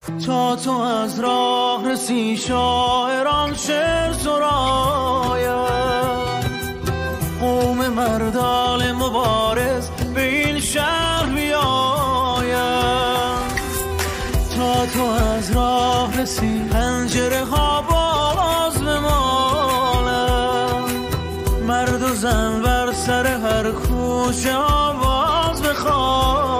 تا تو از راه رسی شاعران شعر سراید، قوم مردان مبارز به این شهر بیاید. تا تو از راه رسی پنجره ها باز بمالد، مرد و زن بر سر هر کوچه آواز بخواد.